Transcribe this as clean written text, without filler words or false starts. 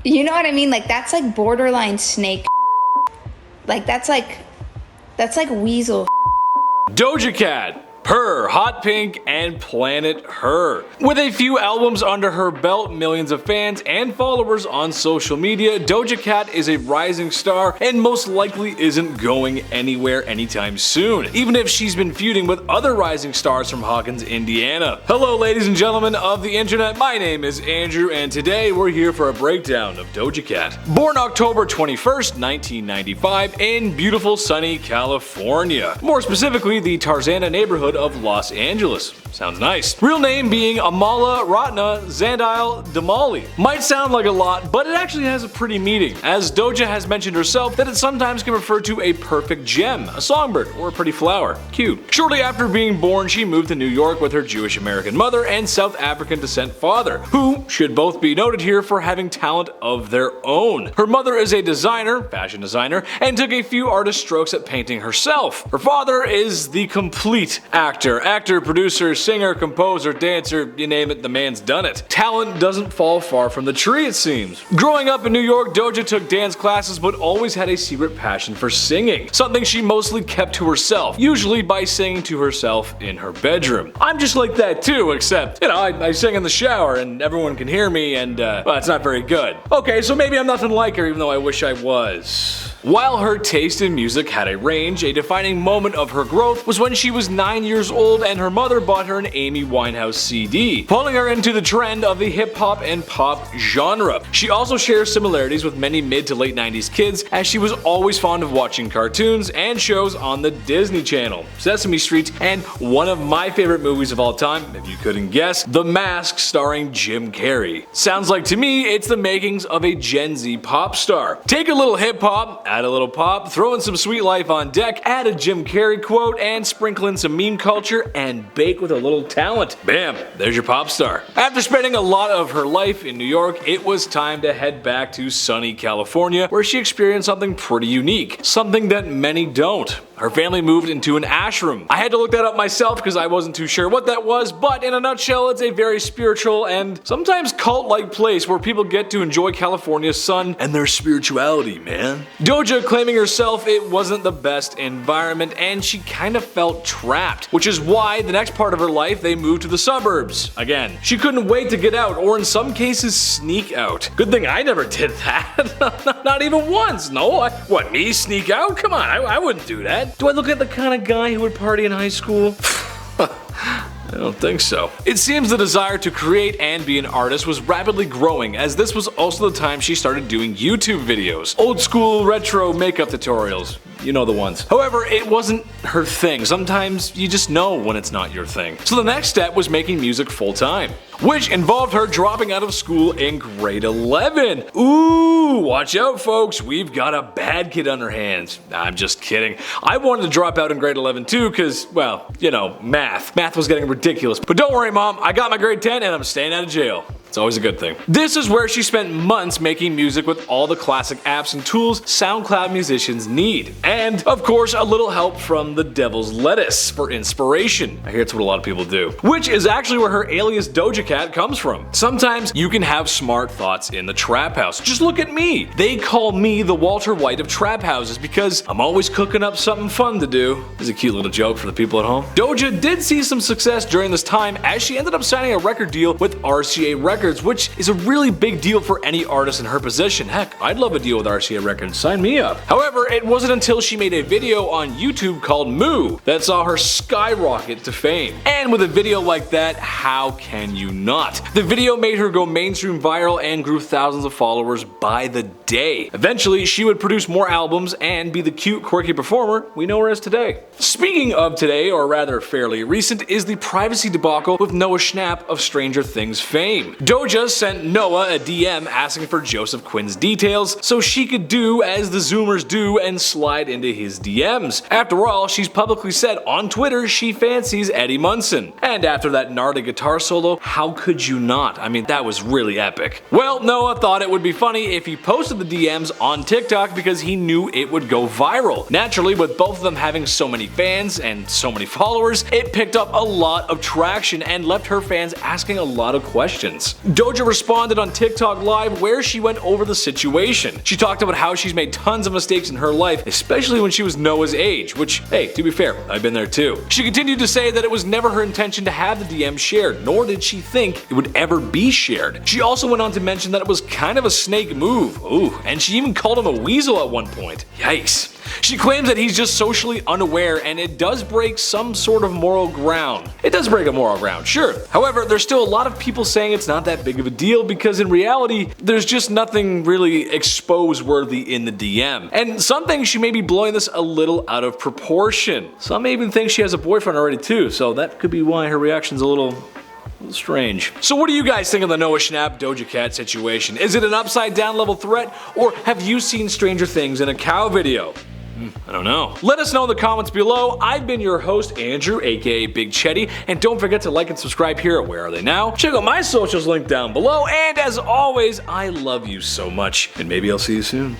You know what I mean? Like, that's like borderline snake. Like, that's like weasel. Doja Cat. Her, Hot Pink, and Planet Her. With a few albums under her belt, millions of fans and followers on social media, Doja Cat is a rising star and most likely isn't going anywhere anytime soon, even if she's been feuding with other rising stars from Hawkins, Indiana. Hello ladies and gentlemen of the internet, my name is Andrew and today we're here for a breakdown of Doja Cat. Born October 21st, 1995 in beautiful sunny California. More specifically, the Tarzana neighborhood of Los Angeles. Sounds nice. Real name being Amala Ratna Zandile Damali. Might sound like a lot, but it actually has a pretty meaning, as Doja has mentioned herself that it sometimes can refer to a perfect gem, a songbird, or a pretty flower. Cute. Shortly after being born, she moved to New York with her Jewish American mother and South African descent father, who should both be noted here for having talent of their own. Her mother is a designer, fashion designer, and took a few artist strokes at painting herself. Her father is the complete actor, producer, singer, composer, dancer, you name it, the man's done it. Talent doesn't fall far from the tree, it seems. Growing up in New York, Doja took dance classes but always had a secret passion for singing, something she mostly kept to herself, usually by singing to herself in her bedroom. I'm just like that too, except, I sing in the shower and everyone can hear me and, well, it's not very good. Okay, so maybe I'm nothing like her even though I wish I was. While her taste in music had a range, a defining moment of her growth was when she was 9 years old and her mother bought her an Amy Winehouse CD, pulling her into the trend of the hip-hop and pop genre. She also shares similarities with many mid to late 90s kids, as she was always fond of watching cartoons and shows on the Disney Channel, Sesame Street, and one of my favorite movies of all time, if you couldn't guess, The Mask starring Jim Carrey. Sounds like to me it's the makings of a Gen Z pop star. Take a little hip-hop, add a little pop, throw in some Sweet Life on deck, add a Jim Carrey quote, and sprinkle in some meme culture, and bake with a little talent. Bam, there's your pop star. After spending a lot of her life in New York, it was time to head back to sunny California, where she experienced something pretty unique, something that many don't. Her family moved into an ashram. I had to look that up myself because I wasn't too sure what that was, but in a nutshell, it's a very spiritual and sometimes cult-like place where people get to enjoy California's sun and their spirituality, man. Doja claiming herself it wasn't the best environment and she kind of felt trapped, which is why the next part of her life they moved to the suburbs. Again, she couldn't wait to get out, or in some cases sneak out. Good thing I never did that. Not even once. No, what, me sneak out? Come on, I wouldn't do that. Do I look like the kind of guy who would party in high school? I don't think so. It seems the desire to create and be an artist was rapidly growing, as this was also the time she started doing YouTube videos. Old school retro makeup tutorials. You know the ones. However, it wasn't her thing. Sometimes you just know when it's not your thing. So the next step was making music full time, which involved her dropping out of school in grade 11. Ooh, watch out folks, we've got a bad kid on her hands. Nah, I'm just kidding. I wanted to drop out in grade 11 too cause, well, math. Math was getting ridiculous. But don't worry mom, I got my grade 10 and I'm staying out of jail. It's always a good thing. This is where she spent months making music with all the classic apps and tools SoundCloud musicians need. And, of course, a little help from the devil's lettuce for inspiration. I hear it's what a lot of people do. Which is actually where her alias Doja Cat comes from. Sometimes you can have smart thoughts in the trap house. Just look at me. They call me the Walter White of trap houses because I'm always cooking up something fun to do. This is a cute little joke for the people at home. Doja did see some success during this time as she ended up signing a record deal with RCA Records, which is a really big deal for any artist in her position. Heck, I'd love a deal with RCA Records, sign me up. However, it wasn't until she made a video on YouTube called Moo that saw her skyrocket to fame. And with a video like that, how can you not? The video made her go mainstream viral and grew thousands of followers by the day. Eventually, she would produce more albums and be the cute, quirky performer we know her as today. Speaking of today, or rather fairly recent, is the privacy debacle with Noah Schnapp of Stranger Things fame. Doja sent Noah a DM asking for Joseph Quinn's details so she could do as the Zoomers do and slide into his DMs. After all, she's publicly said on Twitter she fancies Eddie Munson. And after that gnarly guitar solo, how could you not? I mean, that was really epic. Well, Noah thought it would be funny if he posted the DMs on TikTok because he knew it would go viral. Naturally, with both of them having so many fans and so many followers, it picked up a lot of traction and left her fans asking a lot of questions. Doja responded on TikTok Live where she went over the situation. She talked about how she's made tons of mistakes in her life, especially when she was Noah's age, which, hey, to be fair, I've been there too. She continued to say that it was never her intention to have the DM shared, nor did she think it would ever be shared. She also went on to mention that it was kind of a snake move. Ooh, and she even called him a weasel at one point. Yikes. She claims that he's just socially unaware, and it does break some sort of moral ground. It does break a moral ground, sure. However, there's still a lot of people saying it's not that big of a deal because in reality, there's just nothing really expose-worthy in the DM. And some think she may be blowing this a little out of proportion. Some even think she has a boyfriend already too, so that could be why her reaction's a little strange. So what do you guys think of the Noah Schnapp Doja Cat situation? Is it an upside down level threat, or have you seen stranger things in a cow video? I don't know. Let us know in the comments below. I've been your host, Andrew, aka Big Chetty, and don't forget to like and subscribe here at Where Are They Now? Check out my socials linked down below, and as always, I love you so much, and maybe I'll see you soon.